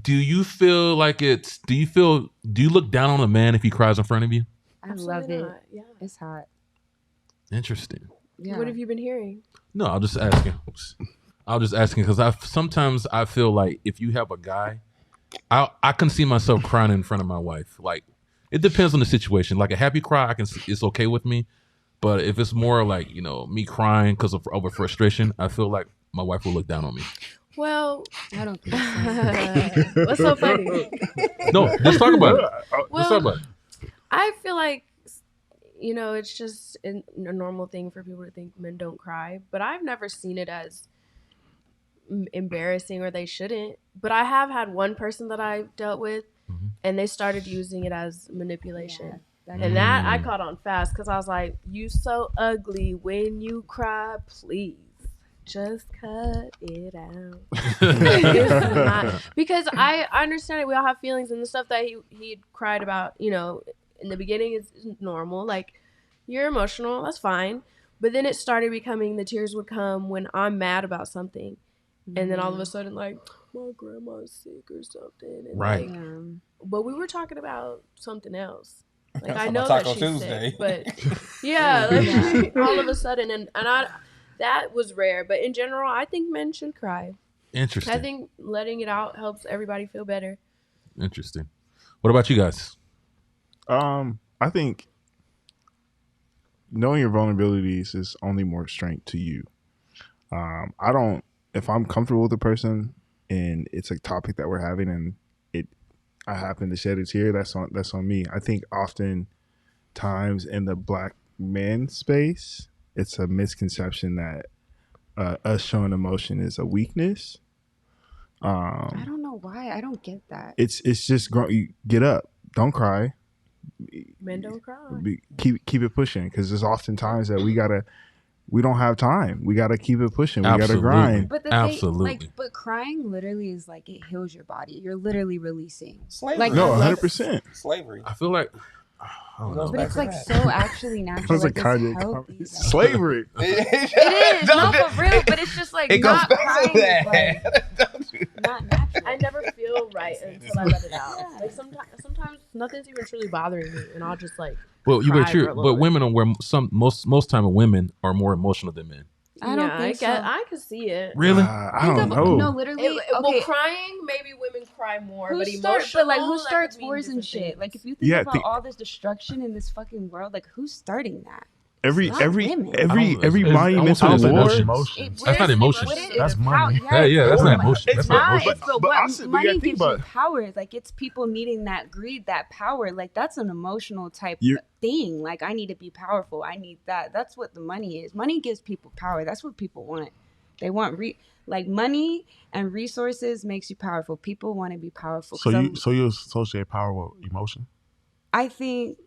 Do you feel like do you look down on a man if he cries in front of you? I love it. Yeah. It's hot. Interesting. Yeah. What have you been hearing? No, I'll just asking. Because sometimes I feel like if you have a guy, I can see myself crying in front of my wife. Like it depends on the situation. Like a happy cry, it's okay with me. But if it's more like me crying because of over frustration, I feel like my wife will look down on me. Well, I don't think so. what's so funny? No, let's talk about it. Let's Well, talk about it. I feel like it's just a normal thing for people to think men don't cry, but I've never seen it as embarrassing or they shouldn't. But I have had one person that I dealt with, and they started using it as manipulation. Yeah, and that I caught on fast because I was like, "You so ugly when you cry, please." Just cut it out. It's not, because I understand it. We all have feelings, and the stuff that he cried about, in the beginning is normal. Like, you're emotional, that's fine. But then it started becoming the tears would come when I'm mad about something, and then all of a sudden, like, my grandma's sick or something, and right. But we were talking about something else. Like, I On know Taco that she's Tuesday. sick, but yeah, like all of a sudden, and I. That was rare, but in general, I think men should cry. Interesting. I think letting it out helps everybody feel better. Interesting. What about you guys? I think knowing your vulnerabilities is only more strength to you. If I'm comfortable with a person and it's a topic that we're having and I happen to shed a tear, that's on me. I think often times in the black men space, it's a misconception that us showing emotion is a weakness. I don't know why. I don't get that. It's just you get up, don't cry. Men don't cry. Keep it pushing, because there's often times that we don't have time. We gotta keep it pushing. We gotta grind. But Absolutely. but crying literally is like it heals your body. You're literally releasing. Slavery. Like, no, 100%. Slavery. I feel like I don't know. But it's like so actually natural. Like it's healthy. Like, slavery. It is not for real, but it's just like It goes not back crying to is that. like not natural. I never feel right until I let it out. Like sometimes nothing's even truly bothering me, and I'll just like. Well, you cry were for true, a little but bit. women are most time women are more emotional than men. I don't think so. I can see it. Really? I don't know. No, literally. Well, crying, maybe women cry more, but Who emotional. starts that could mean wars and different shit? things. Like, if you think about all this destruction in this fucking world, like, who's starting that? Every It's not women. monumental war. That's not emotion. That's money. Yeah, that's not emotion. It's That's not not. emotion. It's but But what honestly, we money gotta think gives you about it. power. Like, it's people needing that greed, that power. Like, that's an emotional type thing. Like, I need to be powerful. I need that. That's what the money is. Money gives people power. That's what people want. They want like money and resources makes you powerful. People want to be powerful. So you associate power with emotion? I think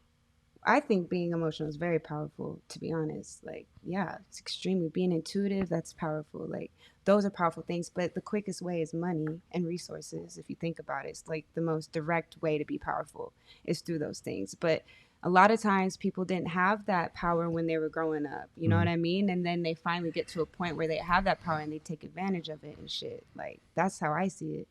being emotional is very powerful, to be honest. Like, yeah, it's extremely being intuitive. That's powerful. Like, those are powerful things. But the quickest way is money and resources. If you think about it, it's like the most direct way to be powerful is through those things. But a lot of times people didn't have that power when they were growing up. You know what I mean? And then they finally get to a point where they have that power and they take advantage of it and shit. Like, that's how I see it.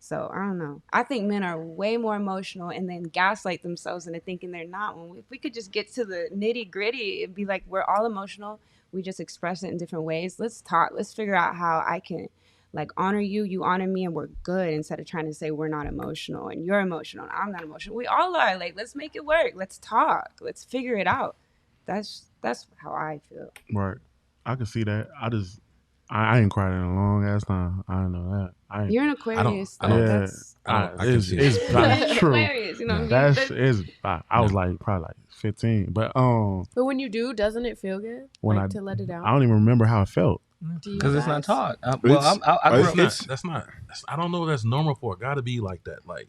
So, I don't know. I think men are way more emotional and then gaslight themselves into thinking they're not. If we could just get to the nitty gritty, it'd be like we're all emotional. We just express it in different ways. Let's talk. Let's figure out how I can, like, honor you, you honor me, and we're good, instead of trying to say we're not emotional and you're emotional and I'm not emotional. We all are. Like, let's make it work. Let's talk. Let's figure it out. That's how I feel. Right. I can see that. I ain't cried in a long ass time. I don't know that. You're an Aquarius. I don't- though. Yeah, That's it's not true. Aquarius, you know what I mean? I was like probably like 15, but But when you do, doesn't it feel good? To let it out? I don't even remember how it felt. Because it's not taught. I It's grew up. that's not. I don't know. If that's normal for a guy to be like that. Like,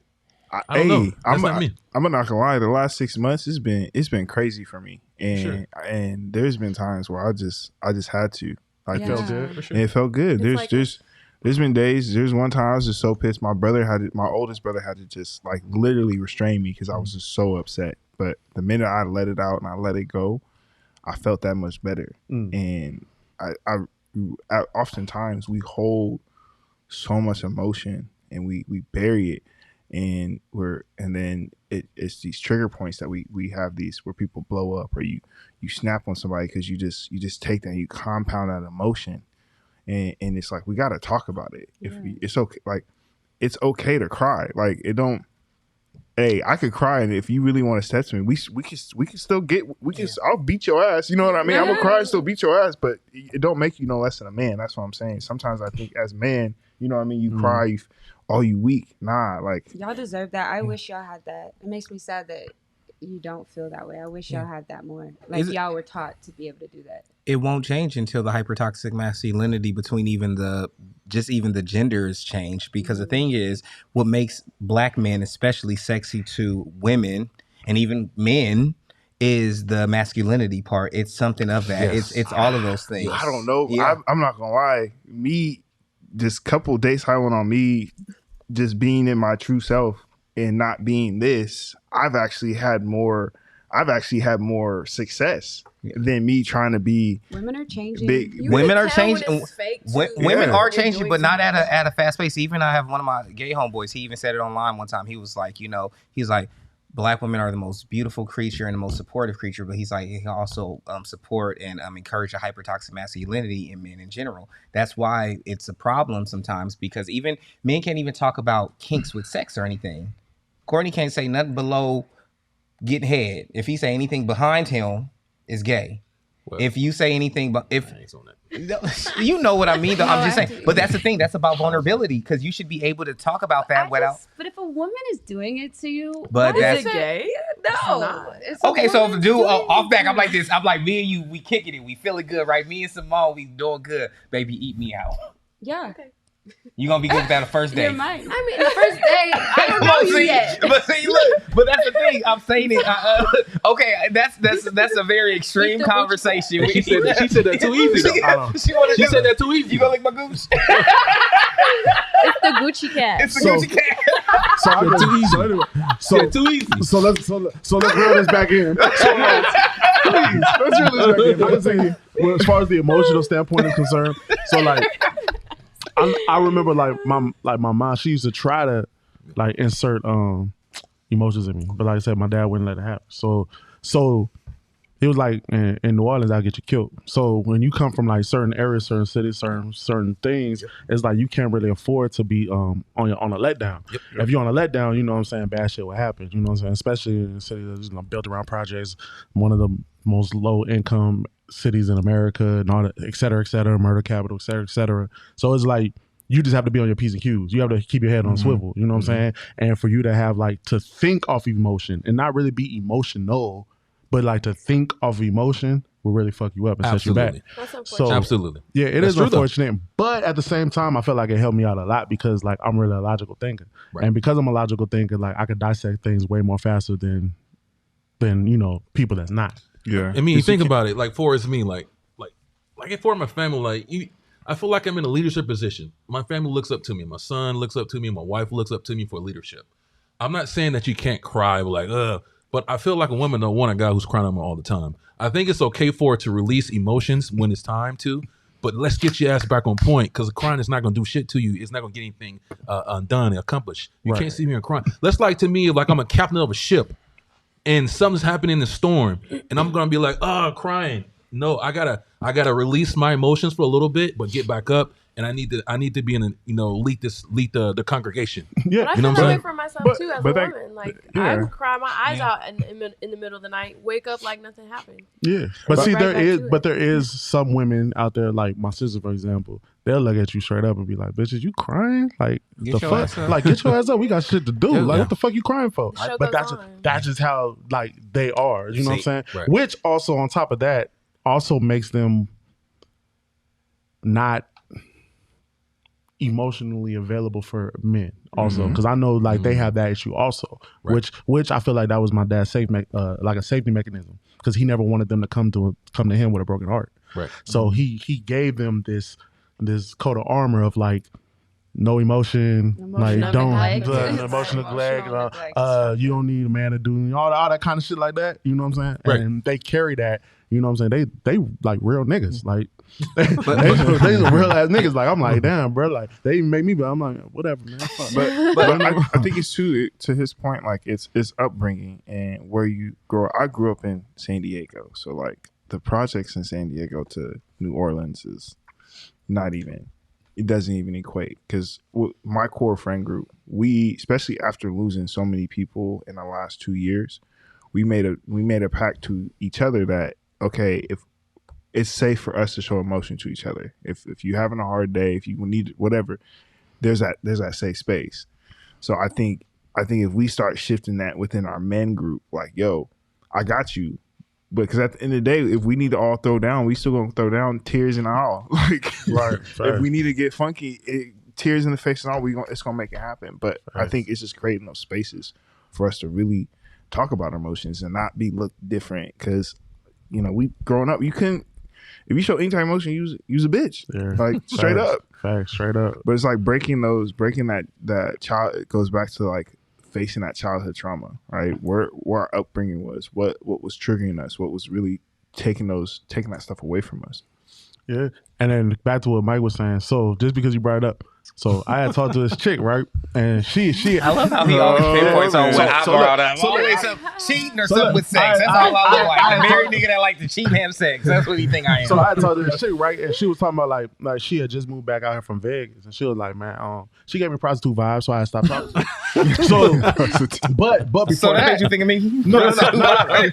I Hey, don't know. That's not me. I'm not gonna lie. The last 6 months, it's been crazy for me, and there's been times where I just had to. Like, Felt good. For sure. and it felt good. It's There's been days. There's one time I was just so pissed. My oldest brother had to just like literally restrain me because I was just so upset. But the minute I let it out and I let it go, I felt that much better. And I oftentimes we hold so much emotion and we bury it, and then it's these trigger points that we have these where people blow up, or you snap on somebody because you just take that and you compound that emotion, and it's like we got to talk about it. It's okay, like it's okay to cry, like it don't. Hey, I could cry, and if you really want to test me, we can still I'll beat your ass. You know what I mean? I'm gonna cry and still beat your ass, but it don't make you no less than a man. That's what I'm saying. Sometimes I think as men, you know what I mean? You cry, you weak. Nah, like y'all deserve that. I wish y'all had that. It makes me sad that you don't feel that way. I wish y'all had that more. Like y'all were taught to be able to do that. It won't change until the hypertoxic masculinity between even the genders change, because the thing is, what makes black men especially sexy to women and even men is the masculinity part. It's something of that. Yes. It's all of those things. I don't know. Yeah. I'm not gonna lie. Me, just couple dates I went on, me just being in my true self and not being this, I've actually had more success than me trying to be Women are changing. big. Women are changing. Women Yeah. are changing, but not at a fast pace. Even I have one of my gay homeboys. He even said it online one time. He was like, he's like, black women are the most beautiful creature and the most supportive creature, but he's like, he can also support and encourage a hypertoxic masculinity in men in general. That's why it's a problem sometimes, because even men can't even talk about kinks with sex or anything. Courtney can't say nothing below getting head. If he say anything behind him, is gay. Well, if you say anything, but if you know what I mean, though, I'm just saying. But that's the thing. That's about vulnerability, because you should be able to talk about that without. But if a woman is doing it to you, but is it gay? No. Okay, so if the dude off back, I'm like this. I'm like, me and you, we kicking it. We feeling good, right? Me and Symone, we doing good. Baby, eat me out. Yeah. Okay. You gonna be good with that the first day? I mean, the first day, I don't know you yet. But see, look, but that's the thing. I'm saying it. Okay, that's a very extreme conversation. She said that too easy. She said that too easy. You gonna lick my gooch? It's the Gucci cat. It's the Gucci cat. So too easy. So anyway, too easy. So let's reel this back in. Please, let's reel this back in. I'm saying, well, as far as the emotional standpoint is concerned, so like. I remember like my mom, she used to try to like insert emotions in me, but like I said, my dad wouldn't let it happen. So he was like, in New Orleans, I'll get you killed. So when you come from like certain areas, certain cities, certain things, it's like you can't really afford to be on a letdown. Yep. If you're on a letdown, you know what I'm saying, bad shit will happen. You know what I'm saying, especially in a city that's built around projects, one of the most low income cities in America, and all that, et cetera, murder capital, et cetera, et cetera. So it's like you just have to be on your P's and Q's. You have to keep your head on swivel. You know what I'm saying? And for you to have like to think off emotion and not really be emotional, but like to think off emotion will really fuck you up and set you back. That's unfortunate. So, absolutely. Yeah, it is unfortunate. But at the same time, I feel like it helped me out a lot because like I'm really a logical thinker. Right. And because I'm a logical thinker, like I could dissect things way more faster than people that's not. Yeah. I mean, you think about it, like for me, like for my family, like I feel like I'm in a leadership position. My family looks up to me. My son looks up to me. My wife looks up to me for leadership. I'm not saying that you can't cry, but I feel like a woman don't want a guy who's crying on her all the time. I think it's okay for her to release emotions when it's time to, but let's get your ass back on point, because crying is not going to do shit to you. It's not going to get anything undone and accomplished. You can't see me and crying. That's like to me, like I'm a captain of a ship and something's happening in the storm and I'm going to be like, crying. No, I gotta release my emotions for a little bit, but get back up, and I need to be in lead the congregation. Yeah, but I feel that way for myself too as a woman. Like I would cry my eyes out in the middle of the night, wake up like nothing happened. Yeah, but see, there is some women out there, like my sister, for example. They'll look at you straight up and be like, "Bitch, is you crying? Like the fuck? Like get your ass up. We got shit to do. Like what the fuck you crying for?" But that's just how like they are. You know what I'm saying? Right. Which also on top of that also makes them not emotionally available for men also, because I know like they have that issue also, which I feel like that was my dad's like a safety mechanism, because he never wanted them to come to him with a broken heart. Right. So he gave them this coat of armor of like no emotion, like don't emotional neglect. You don't need a man to do all that kind of shit like that. You know what I'm saying? Right. And they carry that, You know what I'm saying? They like real niggas. Like they some real ass niggas. Like I'm like, damn, bro. Like they even make me, but I'm like, whatever, man. Fuck. But I think it's too, to his point, like it's upbringing and where you grow. I grew up in San Diego, so like the projects in San Diego to New Orleans is not even. It doesn't even equate, because my core friend group, we, especially after losing so many people in the last 2 years, we made a pact to each other that, okay, if it's safe for us to show emotion to each other, if you're having a hard day, if you need whatever, there's that safe space. So I think if we start shifting that within our men group, like, yo, I got you. But because at the end of the day, if we need to all throw down, we still gonna throw down, tears and all. Like, right. If we need to get funky, tears in the face and all, it's gonna make it happen. But I think it's just creating those spaces for us to really talk about emotions and not be looked different. Because we growing up, you couldn't. If you show any type of emotion, use a bitch. Yeah. Like straight up. Facts, straight up. But it's like breaking that child. It goes back to like facing that childhood trauma, right? Where our upbringing was, what was triggering us, what was really taking that stuff away from us. Yeah. And then back to what Mike was saying. So just because you brought it up, so I had talked to this chick, right? And she I love how he always pinpoints on what I brought up. Always cheating or something with sex. That's all I look like. The married nigga that like to cheat and have sex. That's what he think I am. So I had talked to this chick, right? And she was talking about like she had just moved back out here from Vegas, and she was like, man, she gave me prostitute vibes, so I had stopped talking to her. So, but before so that made you think of me? No.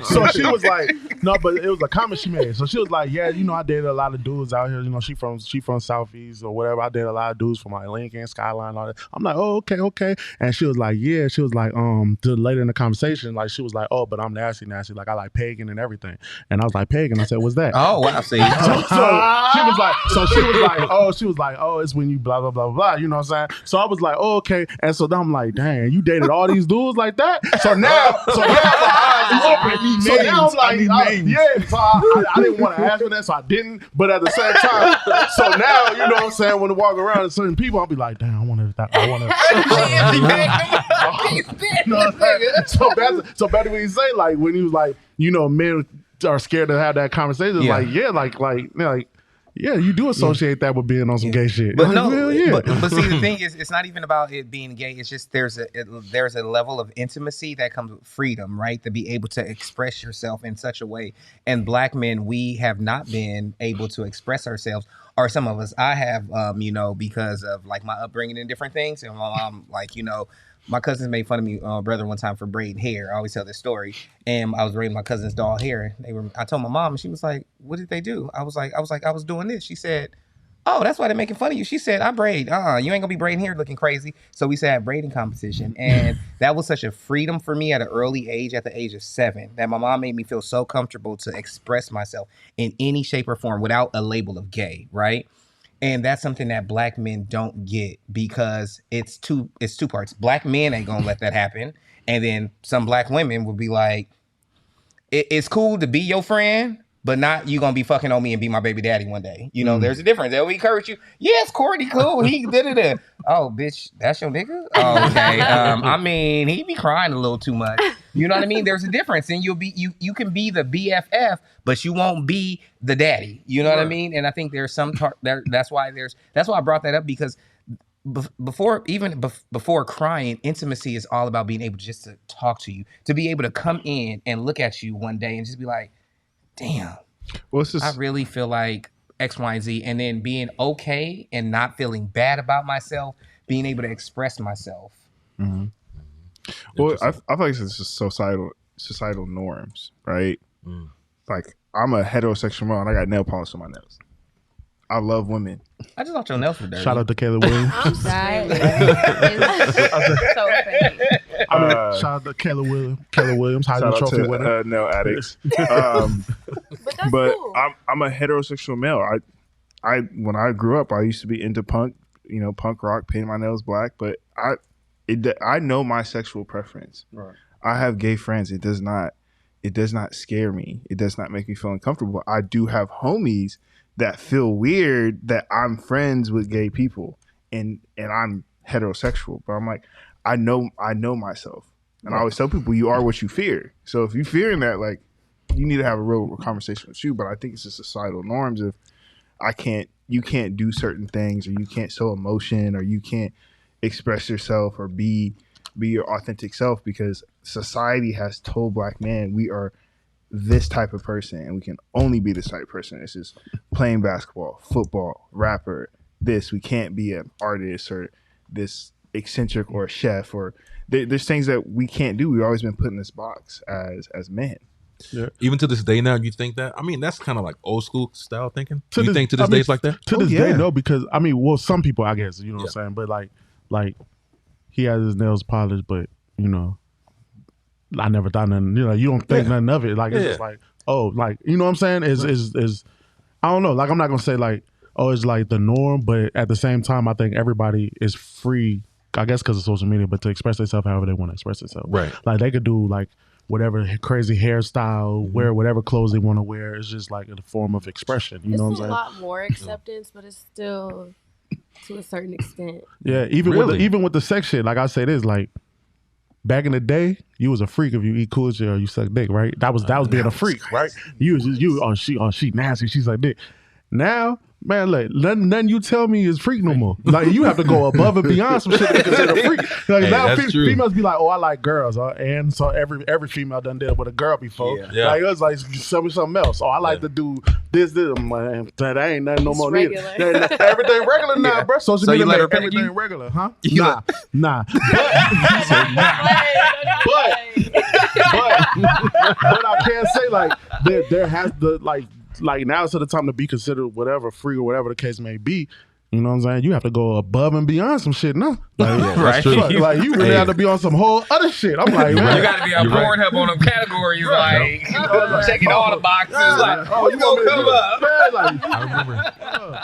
So she was like, no, but it was a comment she made. So she was like, yeah, I dated a lot of dudes out here. She from Southeast or whatever. I dated a lot of dudes from like Lincoln, Skyline, all that. I'm like, oh, okay. And she was like, yeah. She was like, later in the conversation, like she was like, oh, but I'm nasty. Like I like pagan and everything. And I was like, pagan. I said, what's that? Oh, wow. See. She was like, oh, it's when you blah blah blah blah. You know what I'm saying? So I was like, oh, okay. And so then I'm like, dang, you dated all these dudes like that? So now my eyes open. So now I'm like, yeah. So I didn't want to ask her that, so I didn't. But at the same time, so now you know what I'm saying. When I walk around with certain people, I'll be like, damn, I want to. So back to what you say, like when he was like, men are scared to have that conversation. Yeah. Like, yeah, you do associate that with being on some gay shit. But but see, the thing is, it's not even about it being gay. It's just there's a level of intimacy that comes with freedom, right? To be able to express yourself in such a way. And black men, we have not been able to express ourselves. Or some of us, I have, because of like my upbringing and different things. And my mom, my cousins made fun of me, brother, one time for braiding hair. I always tell this story. And I was braiding my cousin's doll hair. I told my mom, and she was like, "What did they do?" I was doing this. She said, "Oh, that's why they're making fun of you." She said, "I braid. You ain't gonna be braiding hair looking crazy." So we sat at braiding competition, and that was such a freedom for me at an early age, at the age of 7, that my mom made me feel so comfortable to express myself in any shape or form without a label of gay, right? And that's something that black men don't get, because it's two parts. Black men ain't gonna let that happen. And then some black women will be like, it's cool to be your friend, but not you gonna be fucking on me and be my baby daddy one day. There's a difference. They'll encourage you. Yes, Courtney, cool. He did it. Oh, bitch, that's your nigga? Oh, okay. He be crying a little too much. You know what I mean? There's a difference. And you can be the BFF, but you won't be the daddy. You know what I mean? And I think there's some that's why I brought that up, because before crying, intimacy is all about being able just to talk to you, to be able to come in and look at you one day and just be like, damn, I really feel like X, Y, and Z, and then being okay and not feeling bad about myself, being able to express myself. Mm-hmm. Well, I feel like it's just societal norms, right? Mm. Like, I'm a heterosexual male and I got nail polish on my nails. I love women. I just thought your nails were dirty. Shout out to Kayla Williams. I'm sorry. It's so funny. Shout out to Kayla Williams, Heisman Trophy winner. Nail addicts. But cool. I'm a heterosexual male. I when I grew up, I used to be into punk rock, painting my nails black. But I know my sexual preference. Right. I have gay friends. It does not scare me. It does not make me feel uncomfortable. I do have homies that feel weird that I'm friends with gay people and I'm heterosexual. But I'm like, I know myself. And I always tell people, you are what you fear. So if you're fearing that, like, you need to have a real conversation with you. But I think it's just societal norms of you can't do certain things, or you can't show emotion, or you can't express yourself or be your authentic self, because society has told black men we are this type of person and we can only be this type of person. It's just playing basketball, football, rapper, this. We can't be an artist or this eccentric or a chef, or there's things that we can't do. We've always been put in this box as men. Yeah. Even to this day now, you think that? I mean, that's kind of like old school style thinking. You think to this day it's like that? To this day, no, because I mean, well, some people, I guess, you know what I'm saying, but like he has his nails polished, but you know, I never thought nothing. You know, you don't think nothing of it. Like it's just like, oh, like, you know what I'm saying? Is I don't know. Like, I'm not gonna say like, oh, it's like the norm, but at the same time, I think everybody is free, I guess, because of social media, but to express themselves however they want to express themselves. Right. Like they could do like whatever crazy hairstyle, wear whatever clothes they want to wear. It's just like a form of expression. You know what I'm saying? It's a lot more acceptance, but it's still to a certain extent. Yeah, even with the sex shit, like I say this, like back in the day, you was a freak if you eat cool shit or you suck dick, right? That was being a freak, right? She nasty, she suck dick. Now, man, like nothing you tell me is freak no more. Like you have to go above and beyond some shit to consider a freak. Like now females be like, oh, I like girls, and so every female done did it with a girl before. Yeah. Like it was like show me something else. Oh, I like to do this. Man, that ain't nothing no more. Everything regular now, bro. Social media make everything regular, huh? Nah. But I can't say like there has the like now it's the time to be considered whatever free or whatever the case may be. You know what I'm saying? You have to go above and beyond some shit now. Like, right. Like you really have to be on some whole other shit. I'm like, man. You got to be on Pornhub on them categories, like checking all the boxes. Like, oh, you gonna come up?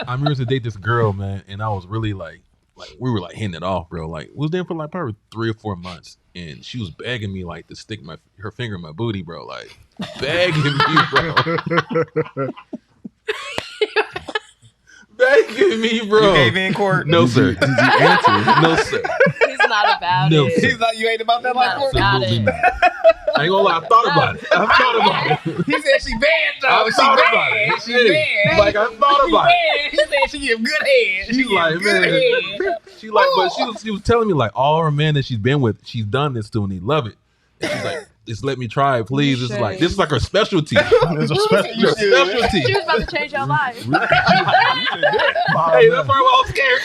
I remember to date this girl, man, and I was really like we were like hitting it off, bro. Like we was there for like probably 3 or 4 months, and she was begging me like to stick her finger in my booty, bro. Like begging me, bro. Begging me, bro. You gave in, Court? No, sir. Did you answer? No, sir. He's not about it. He's like, you ain't about that like Court? Absolutely not. I ain't gonna lie, I thought about it. He said she bad though. I thought about it. She bad. Like I thought about it. He said she give good head. She like, man. She like, but she was telling me like all her men that she's been with, she's done this to and he love it. And she's like, just let me try it, please. This is like her specialty. It's a specialty. She was about to change your life. Hey, that's why I was scared.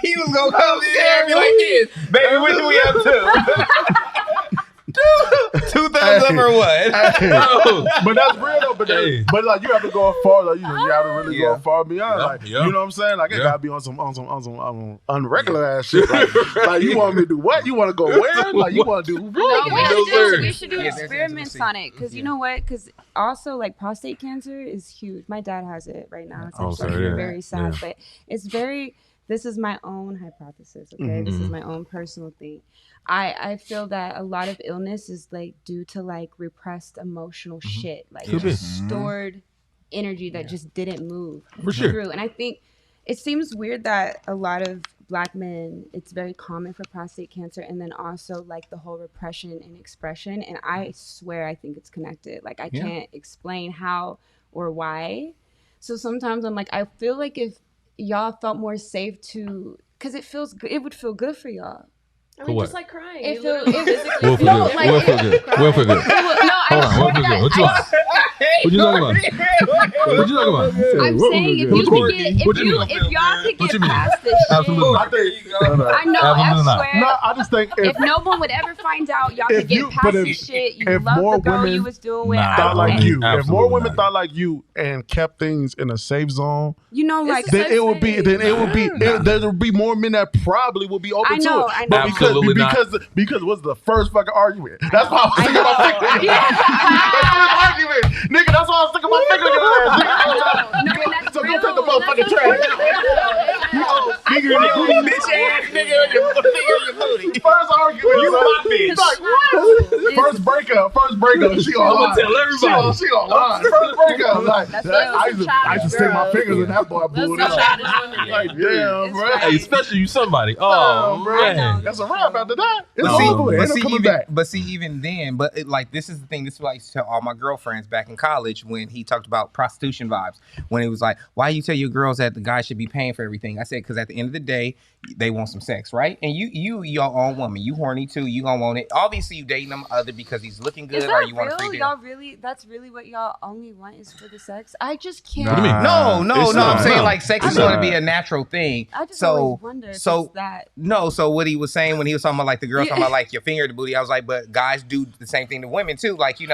He was gonna come in there and be like this, baby. What do we have to? 2 thumbs up or what? But that's real though. But like you have to go far. Like, you have to really go far beyond. Like you know what I'm saying? Like it gotta be on some unregular ass shit. Like you want me to do what? You want to go where? Like you want to do what? We should do experiments on it, because you know what? Because also like prostate cancer is huge. My dad has it right now. It's actually very sad, but it's very. This is my own hypothesis. Okay, this is my own personal thing. I feel that a lot of illness is like due to like repressed emotional shit, like stored energy that just didn't move through. And I think it seems weird that a lot of Black men, it's very common for prostate cancer, and then also like the whole repression and expression. And I swear I think it's connected. Like I can't explain how or why. So sometimes I'm like, I feel like if y'all felt more safe to, because it would feel good for y'all. I mean, just like crying. We'll feel good. We'll feel good. Hold on, we'll feel good. What you talking about? What you talking about? I'm saying if y'all could get past this shit. Absolutely. I know, I swear. No, I just think if no one would ever find out, y'all could get past this shit. You love the girl you was doing with. Thought like you. If more women thought like you and kept things in a safe zone, you know, like then it would be. There would be more men that probably would be open to it. I know. Because what's the first fucking argument? That's why I was thinking about finger. Argument, nigga. That's why I was thinking about finger. So go take the motherfucking trash. Finger in your booty, bitch ass nigga. Finger in your booty. booty. First argument, You my bitch. He's like, what? First breakup. She gonna lie. tell everybody. She gonna lie. First breakup. Like, That's I used to stick my fingers in that boy That's booty. some childish women. Like, damn, It's bro. fine. Hey, especially you somebody. Oh, Oh, bro. man. That's a wrap after that. It's But see, over. Ain't no coming back. but see, even then, like this is the thing. This is what I used to tell all my girlfriends back in college when he talked about prostitution vibes. When he was like, "Why you tell your girls that the guy should be paying for everything?" I said, "Because at the end of the day, they want some sex, right? And your own woman, you horny too. You gonna want it. Obviously, you dating them other because he's looking good, Is or that you want a free real? deal." Y'all really? That's really what y'all only want is for the sex? I just can't. What do you mean? No. It's I'm not. saying like sex is Nah. going to be a natural thing. I just so always wonder if so it's that. no. So what he was saying when he was talking about like the girls Yeah. talking about like your finger to booty, I was like, but guys do the same thing to women too. Like you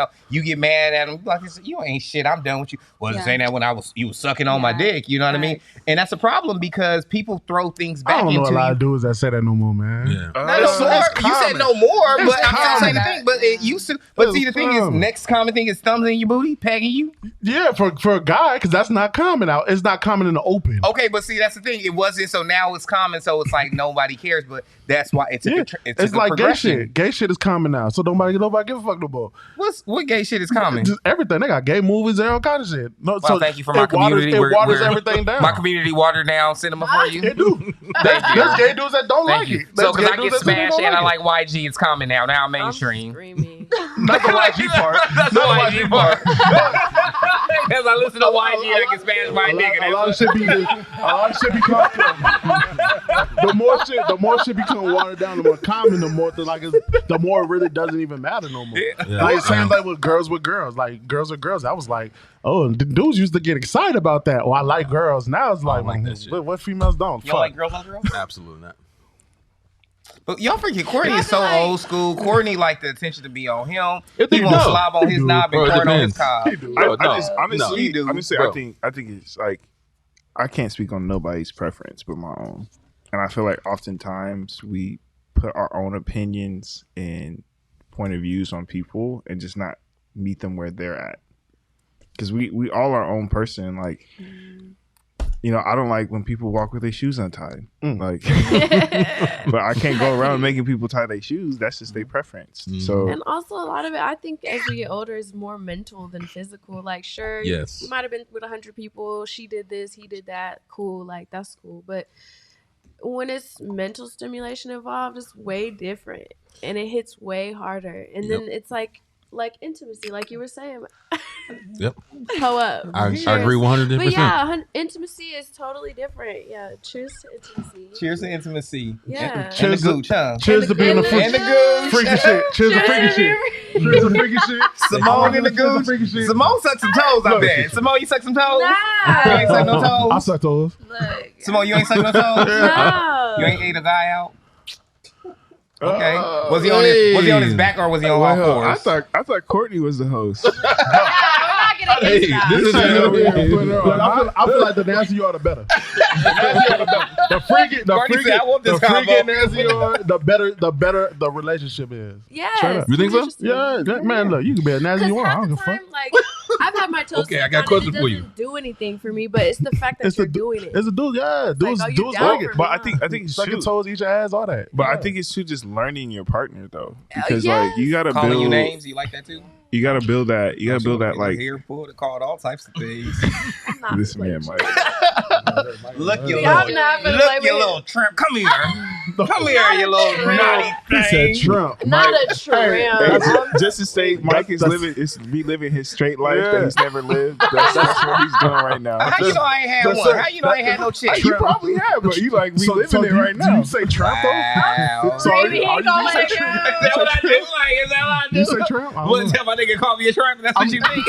get mad at them, like you ain't shit. I'm done with you. Well, Yeah. saying that when you was sucking on my Yeah. dick. You know what I mean? Right. And that's a problem because people throw things I back don't know into a lot you. of dudes that say that no more, man. Yeah. Not no more. You said no more, It's but I'm not saying the common. thing. But it used to. But It's see, the thing is, common. next common thing is thumbs in your booty, pegging you. Yeah, for a guy, because that's not common out. It's not common in the open. Okay, but see, that's the thing. It wasn't, so now it's common, so it's like nobody cares. But that's why it took Yeah, it's it's like gay progression. shit. Gay shit is common now, so nobody give a fuck no more. What gay shit is common? Just everything. They got gay movies, all kind of shit. No, Well, so thank you for my it waters, community. It waters We're- everything down. My community watered down cinema for you. It do. Thank you. There's gay dudes that don't Thank like you. it. So There's because gay I dudes get that don't smashed and I like like YG, it's common now. Now I'm I'm mainstream. screaming. Not the YG part. That's Not the the YG part. Because I listen to YG and I get smashed by a nigga. A lot of shit be the more shit become watered down, the more common, the more it really doesn't even matter no more. Yeah. Like same like with girls, like girls with girls. I was like, oh, the dudes used to get excited about that. Well, I like girls. Now it's like, like that shit. what females don't? You like girls on girls? Absolutely not. But y'all forget Courtney is so like- old school. Courtney like the attention to be on him. It He do. won't No. slob on He his do. knob Bro, and it corn on his depends. cob. Bro, no, honestly, you do, bro. I think it's like I can't speak on nobody's preference but my own, and I feel like oftentimes we put our own opinions and point of views on people and just not meet them where they're at, because we all our own person. Like, I don't like when people walk with their shoes untied. Like, but I can't go around making people tie their shoes. That's just their preference. So And also, a lot of it, I think, as we get older, is more mental than physical. Like, sure, Yes. you might have been with 100 people. She did this, he did that. Cool, like that's cool. But when it's mental stimulation involved, it's way different, and it hits way harder. And then it's like intimacy, like you were saying. Yep. Hoe up. I Cheers. agree 100%. But yeah, intimacy is totally different. Yeah, cheers to intimacy. Cheers to intimacy. Yeah. And Cheers the to- gooch, huh? Cheers to being And a the- freaky And the gooch. freaky shit. Cheers to freaky shit. Cheers to freaky shit. Simone and the Cheers to gooch. freaky shit. Simone sucked some toes, I Look. bet. Simone, you sucked some toes? Nah. You ain't sucked no I toes? suck those. Look. Simone, you ain't sucked no toes? No. You ain't ate a guy out? Okay. Uh, Was he on his back or was he on all Well, I fours? thought Courtney was the host. Hey, this is I feel like the nastier you are, the better. The freaky, Courtney said, "I want this the freaky combo." and nasty you are, the better the relationship is. Yes. You think so? Yeah, man, look, you can be a nasty Because you want. I half don't the give a fuck. time, like, I've had my toes Okay, I sucked got a on question and it for you. doesn't do anything for me, but it's the fact that It's you're the doing it. It's a dude, yeah. Dudes, are you dudes down like for it. But I think it's Sucking too. toes, eat your ass, all that. But I Yeah. think it's too just learning your partner though, because yes. like you gotta Calling build. you names, you like that too? You gotta build that. You gotta build that like Hair pulled, called all types of things. I'm not this playing man, shit. Mike. Look, you Yeah, I'm little, not gonna play look, you with little tramp. Come here. Come here, you little naughty He said thing. Trump. Not a tramp. Just to say, Mike is reliving his straight life that he's never lived. That's what he's doing right now. How you know I ain't had That's one? it. How you know I ain't had no chick? You probably have, but you like So reliving it do you- right Do now. you say Trump though? Wow. So are Maybe you, he are gonna you, let say it go. Trump? Is that what I do? Like, is that what I do? You say Trump? I don't What, know. tell my nigga call me a tramp? That's what you think?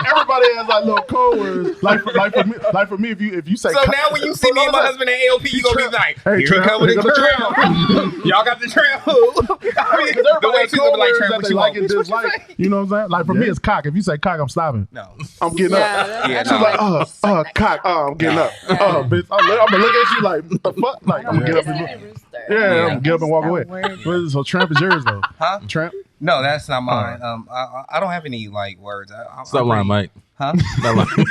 Everybody has like little code words. Like for me, if you say So now when you see me and my husband at ALP, you gonna be like, Hey, here he Trump, come with here a go the tramp. Y'all got the tramp. I mean, the way people be like, tramp, what you like want? and dislike. You know what I'm saying? Like for me, it's cock. If you say cock, I'm stopping. No. I'm getting up. Yeah, She's no. like, cock. I'm getting up. Bitch. I'm gonna look at you like, what the fuck? Like, I'm gonna get up and yeah, I'm gonna get up and walk away. So tramp is yours though. Huh? Tramp. No, that's not mine. I don't have any like words. Stop lying, Mike. Huh? Stop lying.